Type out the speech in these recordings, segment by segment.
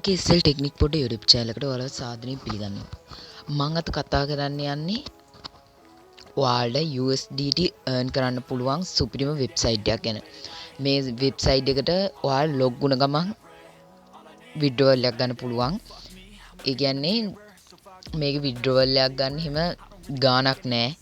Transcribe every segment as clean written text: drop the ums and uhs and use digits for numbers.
ඒක ඉස්සෙල් ටෙක්නික් පොඩ YouTube channel එකට ඔයාලව සාදරයෙන් පිළිගන්නවා. මම අද කතා කරන්න යන්නේ ඔයාලට USDT earn කරන්න පුළුවන් සුපිරිම වෙබ්සයිට් එකක් ගැන. මේ වෙබ්සයිට් එකට ඔයාලා log වුණ ගමන් withdrawal එකක් ගන්න පුළුවන්. ඒ කියන්නේ මේක withdrawal එකක් ගන්න හිම ගාණක් නැහැ.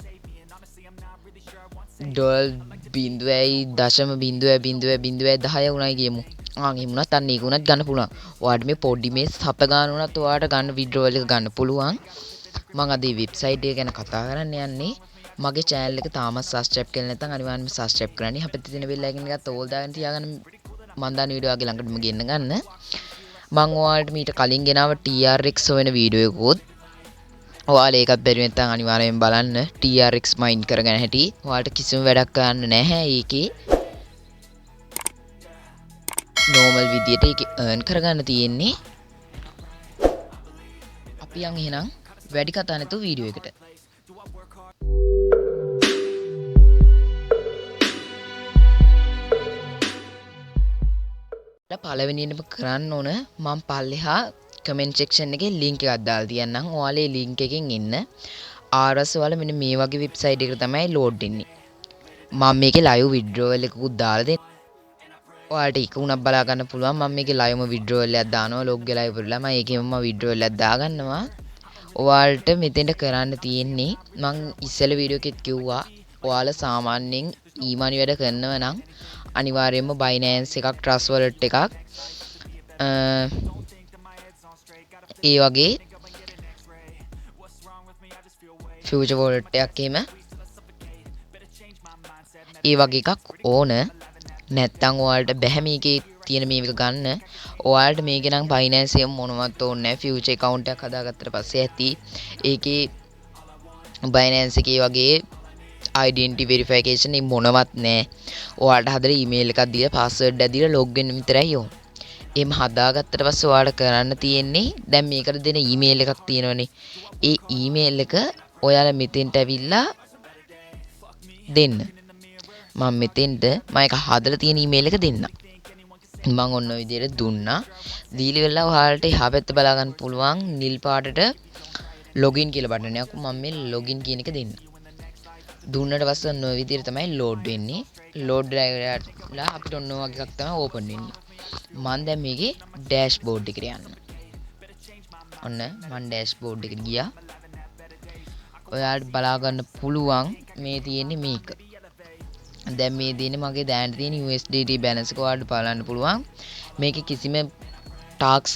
$0.00.0010 උණයි කියමු. එහෙම වුණත් අන්න ඒක උනත් ගන්න පුළුවන්. ඔයාලට මේ පොඩි මේ සත ගන්න උනත් ඔයාලට ගන්න withdrawal එක ගන්න පුළුවන්. මම අද මේ වෙබ්සයිට් එක ගැන කතා කරන්න යන්නේ. මගේ channel එක තාමත් subscribe කරලා නැත්නම් අනිවාර්යයෙන්ම subscribe කරන්න. අපිට තියෙන bell icon එකත් ඕල් දාගෙන තියාගන්න. මම දාන වීඩියෝ ආගේ ළඟටම ගෙන්න ගන්න. මම ඔයාලට මීට කලින් ගෙනාව TRX හොයන වීඩියෝ එකකුත් ඔයාලා ඒකත් බැරි නැත්නම් අනිවාර්යයෙන් බලන්න. TRX මයින් කරගෙන හැටි. ඔයාලට කිසිම වැඩක් කරන්න නැහැ ඒකේ. normal විදියට ඒක earn කරගන්න තියෙන්නේ. අපි යන් එහෙනම් වැඩි කතා නැතුව වීඩියෝ එකට. පළවෙනියෙන්ම කරන්න ඕන මම පල්ලෙහා comment section එකේ link එකක් දාලා තියන්නම්. ඔයාලා මේ link එකෙන් එන්න. RS ඔයාලා මෙන්න මේ වගේ website එකකට තමයි load වෙන්නේ. මම මේකේ live withdrawal එකකුත් දාලා දෙන්න. ඔයාලට එක උනක් බලා ගන්න පුළුවන්. මම මේකේ live withdrawal එකක් දානවා. log එක live කරලා මම ඒකෙම withdrawal එකක් දාගන්නවා. ඔයාලට මෙතෙන්ට කරන්න තියෙන්නේ මම ඉස්සෙල්ල වීඩියෝ එකෙත් කිව්වා ඔයාලා සාමාන්‍යයෙන් e-money වැඩ කරනවා නම් අනිවාර්යයෙන්ම Binance එකක් Trust Wallet එකක් ඒ වගේ Future Wallet එකක් එහෙම ඒ වගේ එකක් ඕන. නැත්තම් ඔයාලට බැහැ මේකේ තියෙන මේක ගන්න. ඔයාලට මේකේ නම් Binance එක මොනවත් ඕනේ නැහැ. Future account එකක් හදාගත්තට පස්සේ ඇති. ඒකේ Binance එකේ වගේ identity verification එක මොනවත් නැහැ. ඔයාලට හදලා email එකක් දීලා password එකක් දීලා log වෙන්න විතරයි ඕන. එහෙම හදාගත්තට පස්සේ ඔයාලට කරන්න තියෙන්නේ දැන් මේකට දෙන email එකක් තියෙනවනේ. ඒ email එක ඔයාලා මෙතෙන්ට ඇවිල්ලා දෙන්න. මම මෙතෙන්ට මම එක හදලා තියෙන email එක දෙන්න. මම ඔන්න ඔය විදිහට දුන්නා. දීලි වෙලා ඔයාලට එහා පැත්ත බලා ගන්න පුළුවන් නිල් පාටට login කියලා බටන් එකක්. මම මේ login කියන එක දෙන්න. දුන්නට පස්සේ ඔන්න ඔය විදිහට තමයි load වෙන්නේ. load වෙලා අපිට ඔන්න ඔය වගේ එකක් තමයි open වෙන්නේ. මම දැන් මේකේ dashboard එකට යන්න. ඔන්න මම dashboard එකට ගියා. ඔයාලට බලා ගන්න පුළුවන් මේ තියෙන්නේ මේක. දැන් මේ දිනේ මගේ දැනට තියෙන USDT balance එක ඔයාලට බලන්න පුළුවන්. මේකේ කිසිම tasks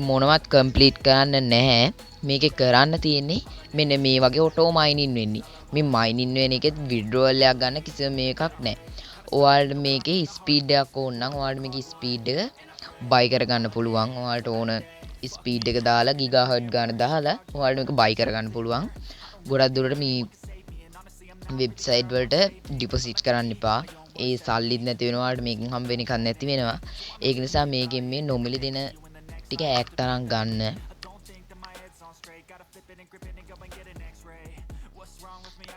මොනවත් complete කරන්න නැහැ. මේකේ කරන්න තියෙන්නේ මෙන්න මේ වගේ auto mining වෙන්නේ. මේ mining වෙන එකෙත් withdrawal එකක් ගන්න කිසිම මේකක් නැහැ. ඔයාලට මේකේ speed එකක් ඕන නම් ඔයාලට මේකේ speed එක buy කරගන්න පුළුවන්. ඔයාලට ඕන speed එක දාලා gigahertz ගන්න දාලා ඔයාලට මේක buy කරගන්න පුළුවන්. ගොඩක් දුරට මේ වෙබ්සයිට් වලට ඩිපොසිට් කරන්න එපා. ඒ සල්ලිත් නැති වෙනවාට මේකෙන් හම්බ වෙන එකක් නැති වෙනවා. ඒක නිසා මේකෙන් මේ නොමිලි දෙන ටික ඈක් තරම් ගන්න.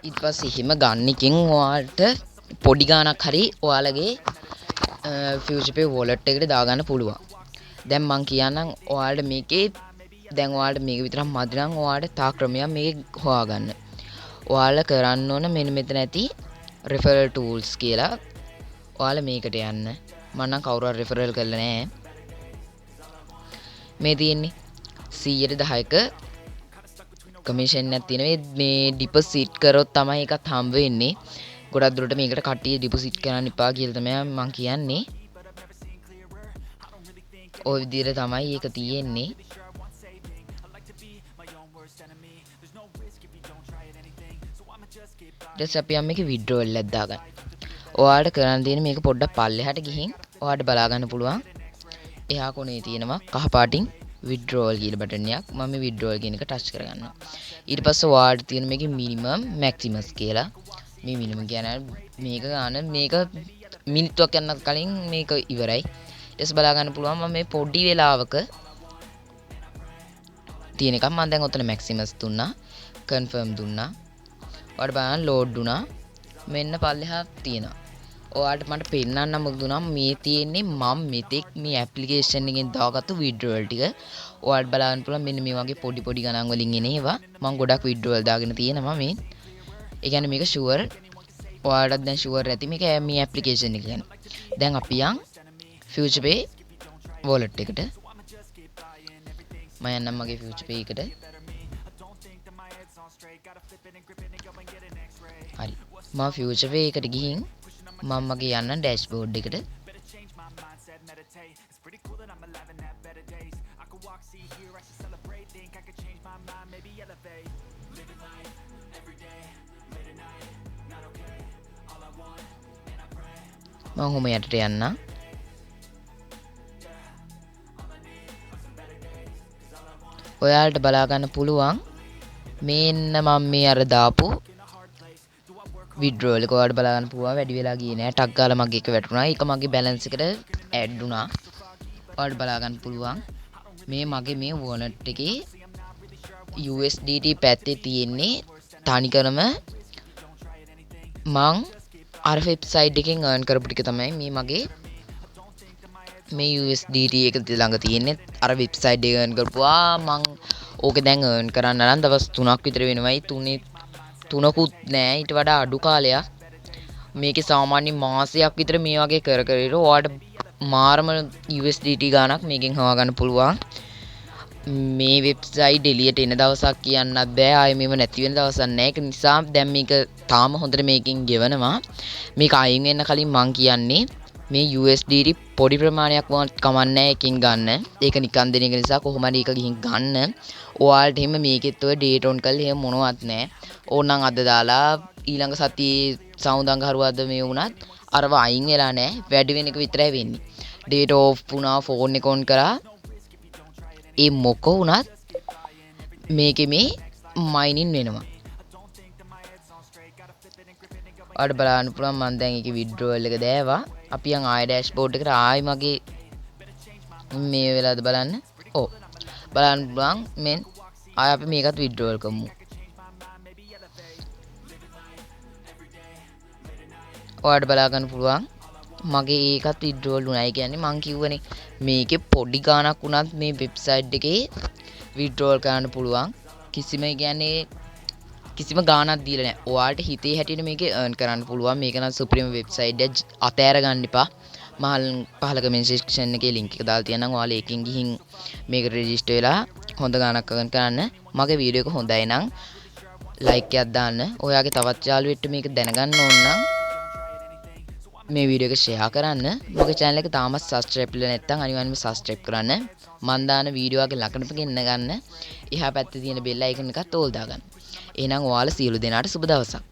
ඊට පස්සේ හිම ගන්නකින් ඔයාලට පොඩි ගාණක් හරි ඔයාලගේ FuturePay wallet එකට දාගන්න පුළුවන්. දැන් මම කියන්නම් ඔයාලට මේකේ දැන් ඔයාලට මේක විතරක් මදි නම් ඔයාලට තා ක්‍රමයක් මේක හොයාගන්න. ඔයාලා කරන්න ඕන මෙන්න මෙතන ඇති referral tools කියලා. ඔයාලා මේකට යන්න. මම නම් කවුරුහරි referral කරලා නැහැ. මේ තියෙන්නේ 110ක commission එකක් තියෙනවා. මේ deposit කරොත් තමයි එකත් හම්බ වෙන්නේ. ගොඩක් දුරට මේකට කට්ටිය deposit කරන්න එපා කියලා තමයි මම කියන්නේ. ඔය විදිහට තමයි ඒක තියෙන්නේ. ඊට අපි යම් මේකේ withdrawal එකක් දාගන්න. ඔයාලට කරන්න තියෙන මේක පොඩ්ඩක් පල්ලෙහාට ගිහින් ඔයාලට බලා ගන්න පුළුවන්. එහා කොනේ තියෙනවා කහ පාටින් withdrawal කියලා බටන් එකක්. මම මේ withdrawal කියන එක ටච් කරගන්නවා. ඊට පස්සේ ඔයාලට තියෙන මේකේ minimum maximus කියලා. මේ minimum කියන්නේ මේක ගන්න මේක මිනිත්තුවක් යනත් කලින් මේක ඉවරයි. ඊට පස්සේ බලා ගන්න පුළුවන් මම මේ පොඩි වෙලාවක තියෙන එකක්. මම දැන් ඔතන maximus දුන්නා. confirm දුන්නා. ඔයාලට බලන්න load දුනා. මෙන්න පල්ලෙහා තියෙනවා. ඔයාලට මට පෙන්නන්න දුනා මේ තියෙන්නේ මම මෙතෙක් මේ ඇප්ලිකේෂන් එකෙන් දාගත්තු විඩ්‍රෝවල් ටික. ඔයාලට බලන්න පුළුවන් මෙන්න මේ වගේ පොඩි පොඩි ගණන් වලින් එන ඒවා. මම ගොඩක් විඩ්‍රෝවල් දාගෙන තියෙනවා මේ. ඒ කියන්නේ මේක ෂුවර්. ඔයාලට දැන් ෂුවර් ඇති මේක මේ ඇප්ලිකේෂන් එක ගැන. දැන් අපි යන් ෆියුචර් පේ wallet එකට. මම යන්නම් මගේ ෆියුචර් පේ එකට. හරි. මම ෆියුචර් පේ එකට ගිහින් මම මගේ යන්න ඩෑෂ්බෝඩ් එකට. මම ඔහොම යටට යන්න. ඔයාලට බලා ගන්න පුළුවන් මේන්න මම මේ අර දාපු විඩ්‍රෝවල් එක ඔයාලට බලා ගන්න පුළුවන් වැඩි වෙලා ගියේ නෑ. ටක් ගාලා මගේ එක වැටුණා. ඒක මගේ බැලන්ස් එකට ඇඩ් වුණා. ඔයාලට බලා ගන්න පුළුවන් මේ මගේ මේ wallet එකේ USDT පැත්තේ තියෙන්නේ තනිකරම මං අර වෙබ්සයිට් එකෙන් earn කරපු ටික තමයි මේ මගේ මේ USDT එක ළඟ තියෙන්නේ. අර වෙබ්සයිට් එක earn කරපුවා මං ඕක දැන් earn කරන්න නම් දවස් 3ක් විතර වෙනවයි. 3කුත් නෑ ඊට වඩා අඩු කාලයක්. මේකේ සාමාන්‍ය මාසයක් විතර මේ වගේ කර කර ඉර ඔයාලට මාරම USDT ගාණක් මේකෙන් හොයා ගන්න පුළුවන්. මේ වෙබ්සයිට් එළියට එන දවසක් කියන්නත් බෑ. ආයේ මේව නැති වෙන දවසක් නෑ. ඒක නිසා දැන් මේක තාම හොඳට මේකෙන් ගෙවනවා. මේක අයින් වෙන්න කලින් මං කියන්නේ මේ USDT පොඩි ප්‍රමාණයක් වුණත් කමන්නේ එකකින් ගන්න. ඒක නිකන් දෙන එක නිසා කොහොම හරි එක ගිහින් ගන්න. ඔයාලට එහෙම මේකෙත් ඔය ඩේට් ඔන් කරලා එහෙම මොනවත් නැහැ. ඕනනම් අද දාලා ඊළඟ සතියේ සමුදංග හරුවද්ද මේ වුණත් අරව අයින් වෙලා නැහැ. වැඩි වෙන එක විතරයි වෙන්නේ. ඩේට් ඕෆ් වුණා ෆෝන් එක ඔන් කරා ඒ මොක වුණත් මේකේ මේ මයිනින් වෙනවා. ඔයාලට බලන්න පුළුවන් මම දැන් ඒකේ විඩ්‍රෝවල් එක දැවවා. අපි යන් ආය ඩෑෂ්බෝඩ් එකට ආයි මගේ මේ වෙලාවද බලන්න. ඔව්. බලන්න පුළුවන් මෙන් ආය අපි මේකත් විඩ්‍රෝවල් කරමු. ඔයාලට බලා ගන්න පුළුවන් මගේ ඒකත් විඩ්‍රෝවල් වුණා. ඒ කියන්නේ මං කිව්වනේ මේකේ පොඩි ගාණක් වුණත් මේ වෙබ්සයිට් එකේ විඩ්‍රෝවල් කරන්න පුළුවන්. කිසිම කියන්නේ කිසිම ගාණක් දීලා නැහැ. ඔයාලට හිතේ හැටියට මේකේ earn කරන්න පුළුවන්. මේක නම් සුප්‍රීම වෙබ්සයිට් එක. අතෑර ගන්න එපා. පහල කමෙන්ට් සෙක්ෂන් එකේ link එක දාලා තියන්නම්. ඔයාලා ඒකෙන් ගිහින් මේකට රෙජිස්ටර් වෙලා හොඳ ගාණක් earn කරන්න. මගේ වීඩියෝ එක හොඳයි නම් like එකක් දාන්න. ඔයාගේ තවත් යාළුවෙක්ට මේක දැනගන්න ඕන නම් මේ වීඩියෝ එක ෂෙයා කරන්න. මගේ channel එක තාමත් subscribe වෙලා නැත්නම් අනිවාර්යයෙන්ම subscribe කරන්න. මන් දාන වීඩියෝ වගේ ළඟටම ගෙන්න ගන්න. එහා පැත්තේ තියෙන bell icon එකත් ඕල් දාගන්න. එහෙනම් ඔයාලා සියලු දෙනාට සුබ දවසක්.